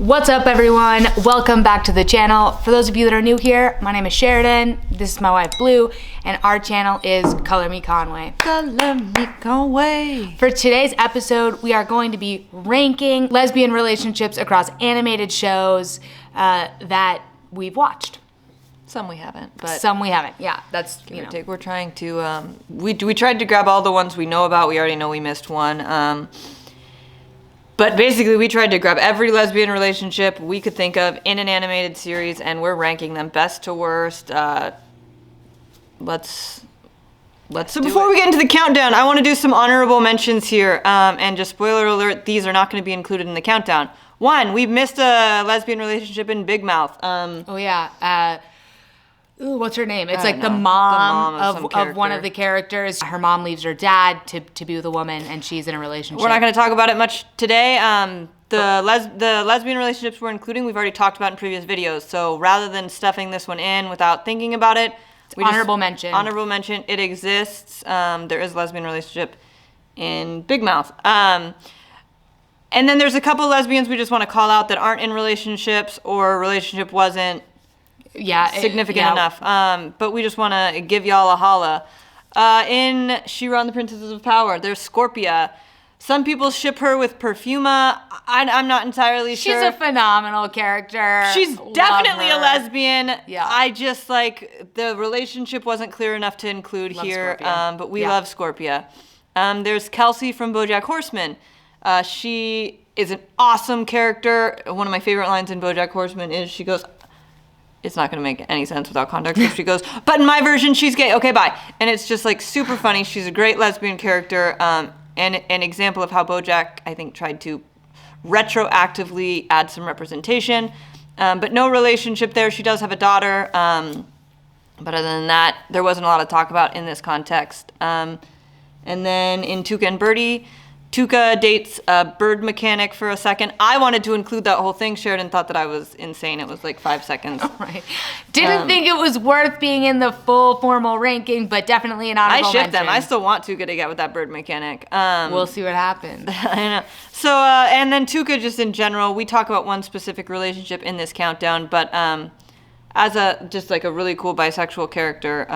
What's up, everyone? Welcome back to the channel. For those of you that are new here, my name is Sheridan. This is my wife, Blue, and our channel is Color Me Conway. Color Me Conway. For today's episode, we are going to be ranking lesbian relationships across animated shows that we've watched. Some we haven't, but some we haven't. Yeah, that's, you know. We're trying to, we tried to grab all the ones we know about. We already know we missed one. But basically, we tried to grab every lesbian relationship we could think of in an animated series, and we're ranking them best to worst. So before we get into the countdown, I want to do some honorable mentions here. And just spoiler alert, these are not going to be included in the countdown. One, we missed a lesbian relationship in Big Mouth. Oh yeah. What's her name? It's like the mom of one of the characters. Her mom leaves her dad to be with a woman, and she's in a relationship. We're not going to talk about it much today. The lesbian relationships we're including, we've already talked about in previous videos. So rather than stuffing this one in without thinking about it, honorable mention. Honorable mention. It exists. There is a lesbian relationship in Big Mouth. And then there's a couple lesbians we just want to call out that aren't in relationships, or a relationship wasn't significant enough. But we just want to give y'all a holla. In She-Ra and the Princesses of Power, there's Scorpia. Some people ship her with Perfuma. I'm not entirely sure. She's a phenomenal character. She's definitely a lesbian. Yeah. I just the relationship wasn't clear enough to include here. But we love Scorpia. There's Kelsey from Bojack Horseman. She is an awesome character. One of my favorite lines in Bojack Horseman is she goes, it's not going to make any sense without context. She goes, but in my version, she's gay. Okay, bye. And it's just super funny. She's a great lesbian character, and an example of how Bojack, I think, tried to retroactively add some representation. But no relationship there. She does have a daughter. But other than that, there wasn't a lot to talk about in this context. And then in Tuka and Birdie, Tuka dates a bird mechanic for a second. I wanted to include that whole thing. Sheridan thought that I was insane. It was 5 seconds. All right. Didn't think it was worth being in the full formal ranking, but definitely an honorable mention. I ship them. I still want Tuka to get with that bird mechanic. We'll see what happens. I know. So, and then Tuka just in general, we talk about one specific relationship in this countdown, but as a really cool bisexual character,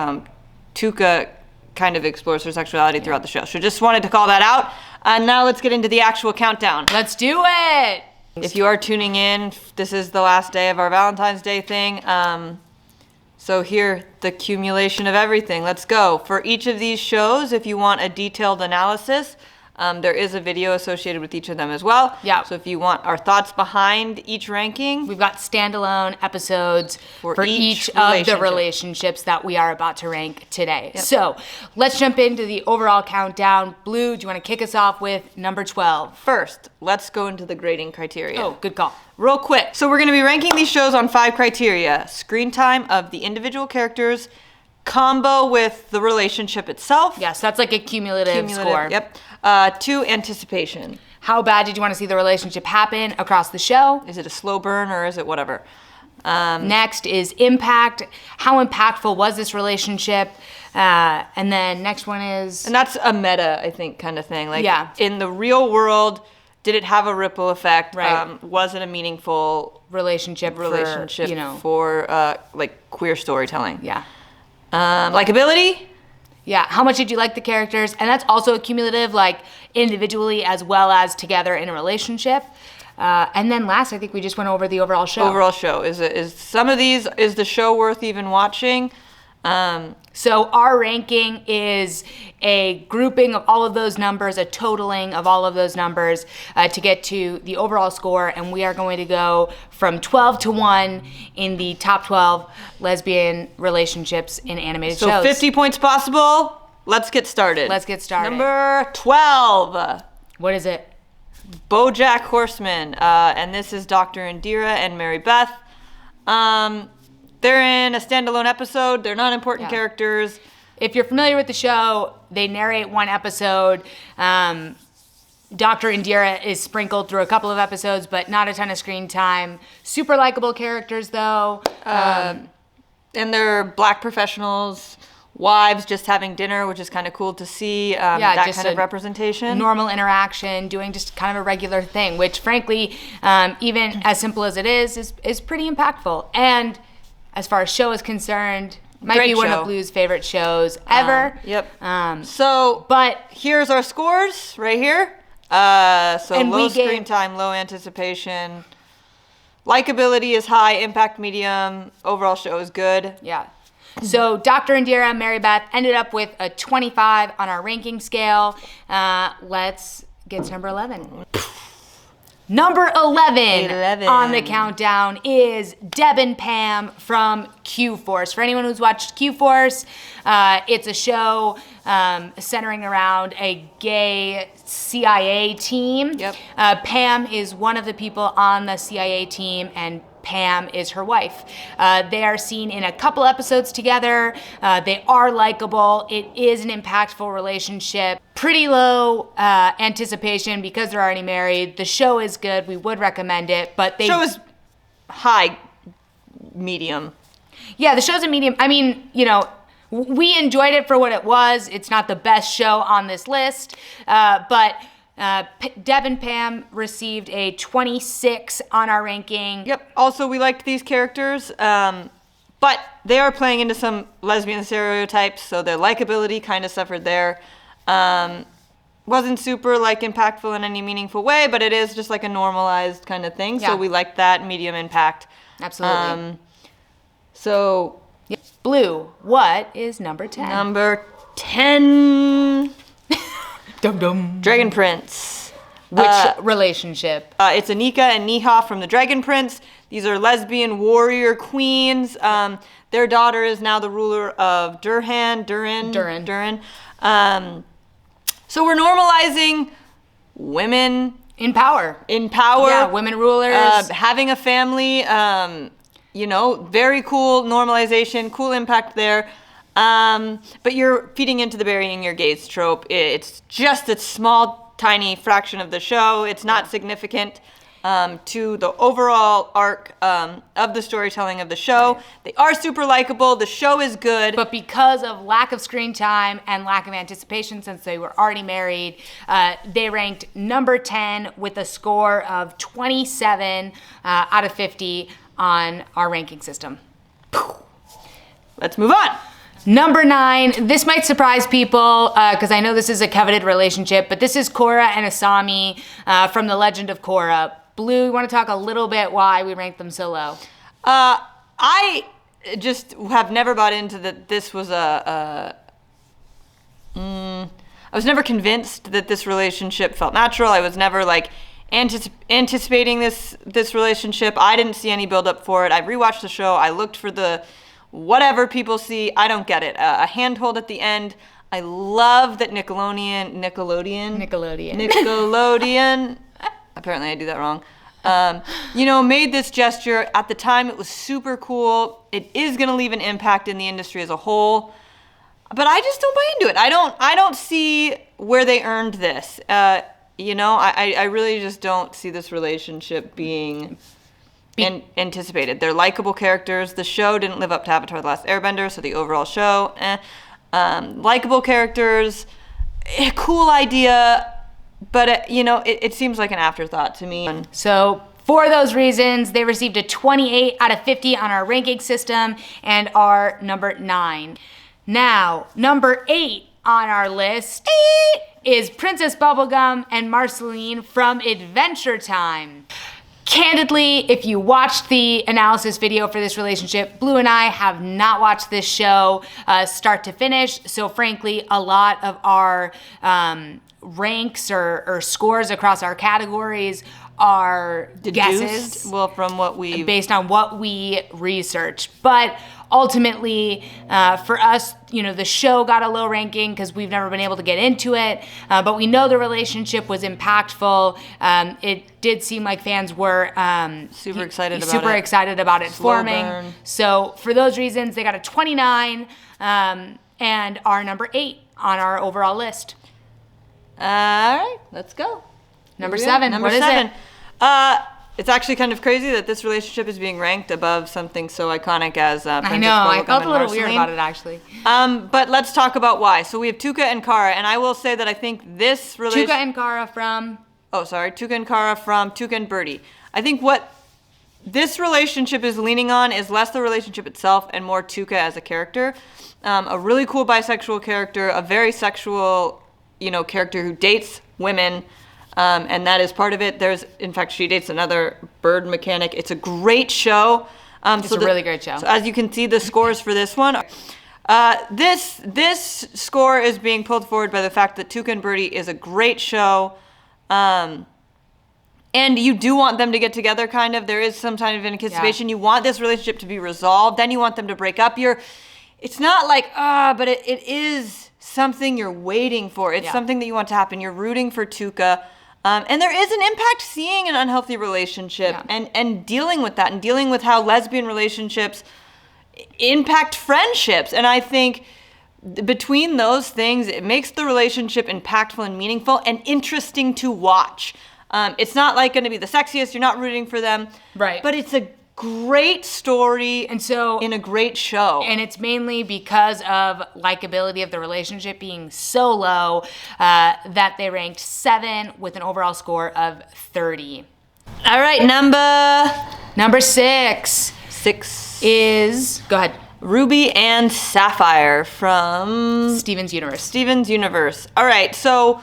Tuka kind of explores her sexuality throughout the show. So just wanted to call that out. Now let's get into the actual countdown. Let's do it! If you are tuning in, this is the last day of our Valentine's Day thing. So here, the accumulation of everything. Let's go. For each of these shows, if you want a detailed analysis, there is a video associated with each of them as well. Yeah. So if you want our thoughts behind each ranking, we've got standalone episodes for each of the relationships that we are about to rank today. Yep. So let's jump into the overall countdown. Blue, do you want to kick us off with number 12? First, let's go into the grading criteria. Oh, good call. Real quick. So we're going to be ranking these shows on 5 criteria. Screen time of the individual characters, combo with the relationship itself. Yes, that's like a cumulative score. Yep. 2, anticipation. How bad did you want to see the relationship happen across the show? Is it a slow burn or is it whatever? Next is impact. How impactful was this relationship? And then next one is... And that's a meta, I think, kind of thing. In the real world, did it have a ripple effect? Right. Was it a meaningful relationship for queer storytelling? Yeah. Likability? Yeah, how much did you like the characters? And that's also a cumulative, individually as well as together in a relationship. And then last, I think we just went over the overall show. Overall show. Is some of these, is the show worth even watching? So our ranking is a grouping of all of those numbers, a totaling of all of those numbers to get to the overall score. And we are going to go from 12 to 1 in the top 12 lesbian relationships in animated shows. So 50 points possible. Let's get started. Number 12. What is it? Bojack Horseman. And this is Dr. Indira and Mary Beth. They're in a standalone episode. They're not important characters. If you're familiar with the show, they narrate one episode. Dr. Indira is sprinkled through a couple of episodes, but not a ton of screen time. Super likable characters, though. And they're black professionals wives just having dinner, which is kind of cool to see. That kind of representation. Normal interaction, doing just kind of a regular thing, which frankly, even as simple as it is pretty impactful. And as far as show is concerned, might be one of Blue's favorite shows ever. Yep. But here's our scores right here. Low screen time, low anticipation. Likability is high, impact medium, overall show is good. Yeah. So Dr. Indira and Mary Beth ended up with a 25 on our ranking scale. Let's get to number 11. Number 11 on the countdown is Devin Pam from Q-Force. For anyone who's watched Q-Force, it's a show centering around a gay CIA team. Yep. Pam is one of the people on the CIA team, and Pam is her wife. They are seen in a couple episodes together. They are likable. It is an impactful relationship. Pretty low anticipation because they're already married. The show is good. We would recommend it, but show is high, medium. Yeah, the show's a medium. I mean, we enjoyed it for what it was. It's not the best show on this list, but Devin Pam received a 26 on our ranking. Yep. Also, we liked these characters, but they are playing into some lesbian stereotypes, so their likability kind of suffered there. Wasn't super impactful in any meaningful way, but it is just a normalized kind of thing. Yeah. So we liked that medium impact. Absolutely. Blue, what is number 10? Number 10. Dum dum. Dragon Prince. Which relationship? It's Anika and Neha from the Dragon Prince. These are lesbian warrior queens. Their daughter is now the ruler of Durin. So we're normalizing women in power. Yeah, women rulers. Having a family. Very cool normalization, cool impact there. But you're feeding into the burying your gays trope. It's just a small, tiny fraction of the show. It's not significant to the overall arc of the storytelling of the show. Right. They are super likable. The show is good. But because of lack of screen time and lack of anticipation, since they were already married, they ranked number 10 with a score of 27 out of 50 on our ranking system. Let's move on. Number 9, this might surprise people because I know this is a coveted relationship, but this is Korra and Asami from The Legend of Korra. Blue, you want to talk a little bit why we ranked them so low? I just have never bought into that this was I was never convinced that this relationship felt natural. I was never anticipating this relationship. I didn't see any build up for it. I rewatched the show. I looked for the whatever people see. I don't get it. A handhold at the end. I love that Nickelodeon. Apparently I do that wrong. Made this gesture. At the time, it was super cool. It is going to leave an impact in the industry as a whole. But I just don't buy into it. I don't see where they earned this. I really just don't see this relationship being anticipated. They're likable characters. The show didn't live up to Avatar: The Last Airbender, so the overall show, likable characters, cool idea, but it seems like an afterthought to me. So for those reasons, they received a 28 out of 50 on our ranking system and are number 9. Now, number 8 on our list is Princess Bubblegum and Marceline from Adventure Time. Candidly, if you watched the analysis video for this relationship, Blue and I have not watched this show start to finish. So frankly, a lot of our ranks or scores across our categories are guesses. Well, from what we based on what we researched. But ultimately, for us, the show got a low ranking because we've never been able to get into it. But we know the relationship was impactful. It did seem like fans were super excited about it forming. Burn. So for those reasons, they got a 29 and are number 8 on our overall list. All right, let's go. Number 7. Number what 7. Is it? It's actually kind of crazy that this relationship is being ranked above something so iconic as Princess I know, I Bubblegum felt and a little Marceline. weird about it, actually. But let's talk about why. So we have Tuka and Kara, and I will say that I think this relationship... Tuka and Kara from... Tuka and Kara from Tuka and Birdie. I think what this relationship is leaning on is less the relationship itself and more Tuka as a character. A really cool bisexual character, a very sexual, character who dates women, and that is part of it. In fact, she dates another bird mechanic. It's a great show. It's a really great show. So as you can see, the scores for this one. This score is being pulled forward by the fact that Tuka and Birdie is a great show. And you do want them to get together, kind of. There is some kind of anticipation. Yeah. You want this relationship to be resolved. Then you want them to break up. It's not like, but it is something you're waiting for. It's something that you want to happen. You're rooting for Tuka. And there is an impact seeing an unhealthy relationship and dealing with that and dealing with how lesbian relationships impact friendships. And I think between those things, it makes the relationship impactful and meaningful and interesting to watch. It's not like going to be the sexiest. You're not rooting for them. Right. But it's a great story and so in a great show. And it's mainly because of likability of the relationship being so low that they ranked 7 with an overall score of 30. All right, number 6. 6 is, go ahead. Ruby and Sapphire from Steven's Universe. Steven's Universe. All right, so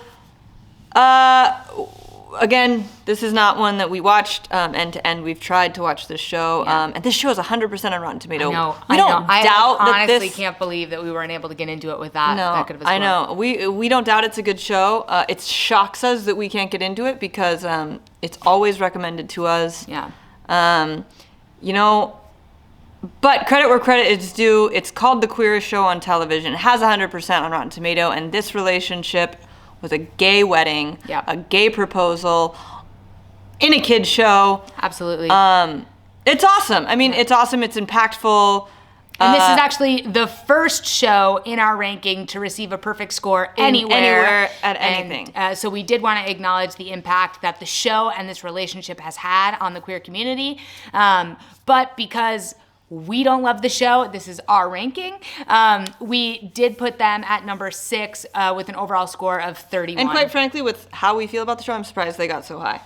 again, this is not one that we watched end to end. We've tried to watch this show, and this show is 100% on Rotten Tomato. I honestly can't believe that we weren't able to get into it with that good of a score. I know. We don't doubt it's a good show. It shocks us that we can't get into it because it's always recommended to us. Yeah. But credit where credit is due. It's called The Queerest Show on Television. It has 100% on Rotten Tomato, and this relationship was a gay wedding, a gay proposal, in a kid's show. Absolutely. It's awesome. I mean, it's awesome. It's impactful. And this is actually the first show in our ranking to receive a perfect score anywhere at anything. So we did want to acknowledge the impact that the show and this relationship has had on the queer community. But because we don't love the show, this is our ranking. We did put them at number 6 with an overall score of 31. And quite frankly, with how we feel about the show, I'm surprised they got so high.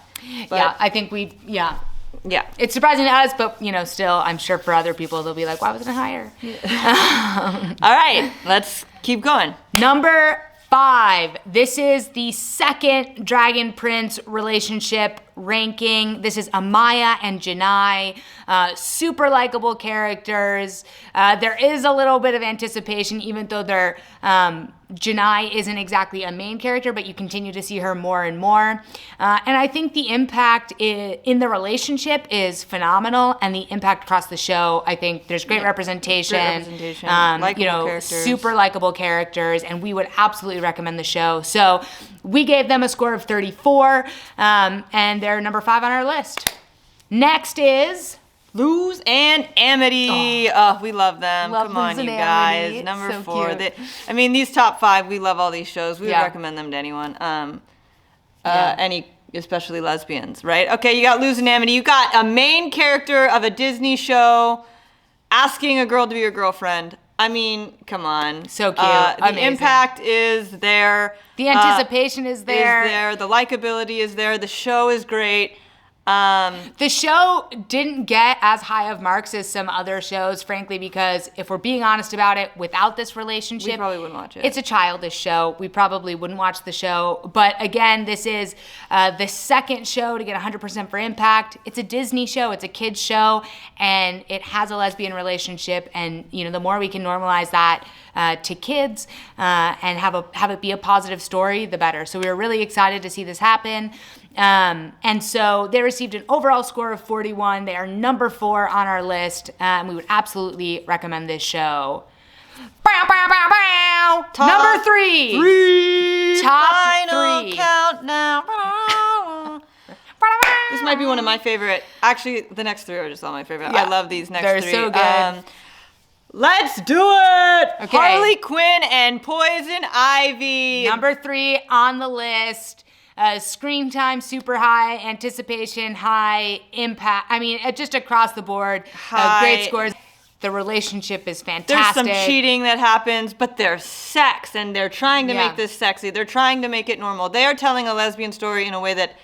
But I think yeah. It's surprising to us, but still, I'm sure for other people, they'll be like, why wasn't it higher? All right, let's keep going. Number 5. This is the second Dragon Prince relationship ranking. This is Amaya and Janai. Super likable characters. There is a little bit of anticipation, even though Janai isn't exactly a main character, but you continue to see her more and more. And I think the impact in the relationship is phenomenal, and the impact across the show, I think there's great representation. Likable characters. Super likable characters, and we would absolutely recommend the show. So we gave them a score of 34, and they're number 5 on our list. Next is Luz and Amity. Oh, we love them. Come on, you guys. Amity. Number so 4. Cute. These top 5, we love all these shows. We would recommend them to anyone. Especially lesbians, right? Okay, you got Luz and Amity. You got a main character of a Disney show asking a girl to be your girlfriend. I mean, come on. So cute. The impact is there. The anticipation is there. The likability is there. The show is great. The show didn't get as high of marks as some other shows, frankly, because if we're being honest about it, without this relationship, we probably wouldn't watch it. It's a childish show. We probably wouldn't watch the show. But again, this is the second show to get 100% for impact. It's a Disney show. It's a kid's show. And it has a lesbian relationship. And, the more we can normalize that to kids and have it be a positive story, the better. So we were really excited to see this happen. And so they received an overall score of 41. They are number 4 on our list. We would absolutely recommend this show. Number 3. Top Final 3. Countdown. This might be one of my favorite. Actually, the next 3 are just all my favorite. Yeah. I love these next 3. They're so good. Let's do it! Okay. Harley Quinn and Poison Ivy. Number 3 on the list. Screen time super high, anticipation high, impact. I mean, just across the board, great scores. The relationship is fantastic. There's some cheating that happens, but there's sex, and they're trying to make this sexy. They're trying to make it normal. They are telling a lesbian story in a way that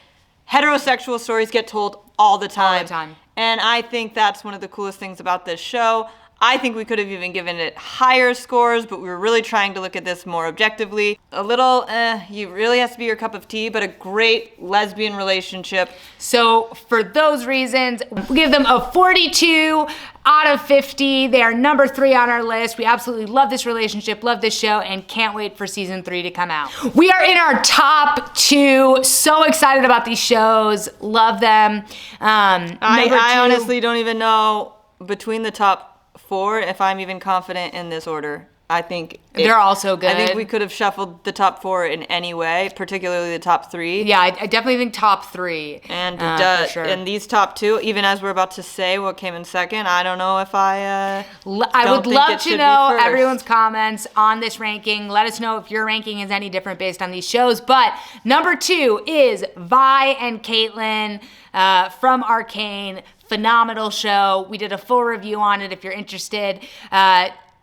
heterosexual stories get told all the time. All the time. And I think that's one of the coolest things about this show. I think we could have even given it higher scores, but we were really trying to look at this more objectively. A little, you really has to be your cup of tea, but a great lesbian relationship. So for those reasons, we give them a 42 out of 50. They are number 3 on our list. We absolutely love this relationship, love this show, and can't wait for season 3 to come out. We are in our top 2. So excited about these shows. Love them. I honestly don't even know between the top 4 if I'm even confident in this order. I think they're all so good. I think we could have shuffled the top 4 in any way, particularly the top 3. Yeah, I definitely think top 3. And for sure. And these top 2, even as we're about to say what came in second, I don't know if I would love to know everyone's comments on this ranking. Let us know if your ranking is any different based on these shows. But number 2 is Vi and Caitlin from Arcane. Phenomenal show. We did a full review on it if you're interested.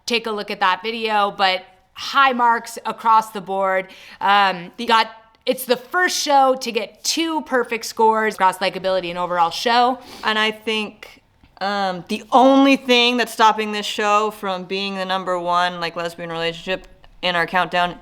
Take a look at that video, but high marks across the board. It's the first show to get 2 perfect scores across likability and overall show. And I think the only thing that's stopping this show from being the number 1 lesbian relationship in our countdown,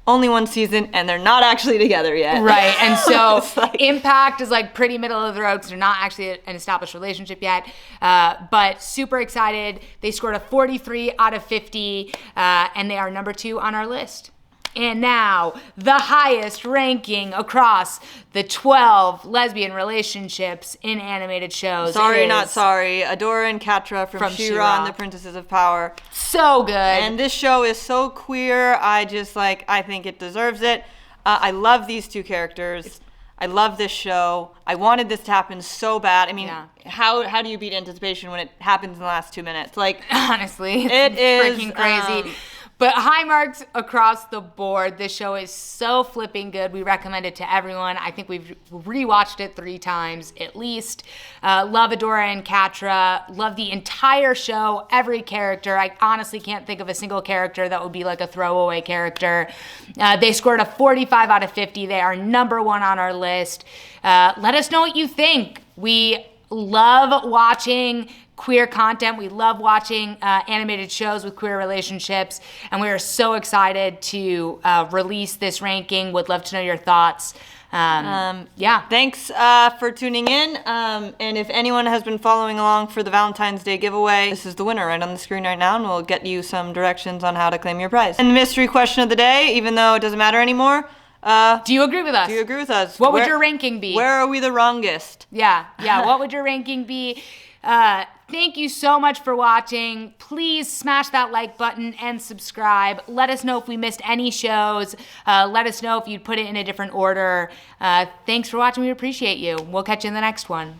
only 1 season, and they're not actually together yet. Right, and so Impact is pretty middle of the road because they're not actually an established relationship yet. But super excited. They scored a 43 out of 50, and they are number 2 on our list. And now, the highest ranking across the 12 lesbian relationships in animated shows. Sorry, not sorry. Adora and Catra from She-Ra and the Princesses of Power. So good. And this show is so queer. I think it deserves it. I love these 2 characters. I love this show. I wanted this to happen so bad. I mean, how do you beat anticipation when it happens in the last 2 minutes? Honestly, it is freaking crazy. But high marks across the board. This show is so flipping good. We recommend it to everyone. I think we've rewatched it 3 times at least. Love Adora and Catra. Love the entire show, every character. I honestly can't think of a single character that would be a throwaway character. They scored a 45 out of 50. They are number 1 on our list. Let us know what you think. We love watching queer content. We love watching animated shows with queer relationships, and we are so excited to release this ranking. Would love to know your thoughts. Thanks for tuning in. And if anyone has been following along for the Valentine's Day giveaway, this is the winner right on the screen right now, and we'll get you some directions on how to claim your prize. And the mystery question of the day, even though it doesn't matter anymore, do you agree with us? Do you agree with us? What would your ranking be? Where are we the wrongest? Yeah. What would your ranking be? Thank you so much for watching. Please smash that like button and subscribe. Let us know if we missed any shows. Let us know if you'd put it in a different order. Thanks for watching. We appreciate you. We'll catch you in the next one.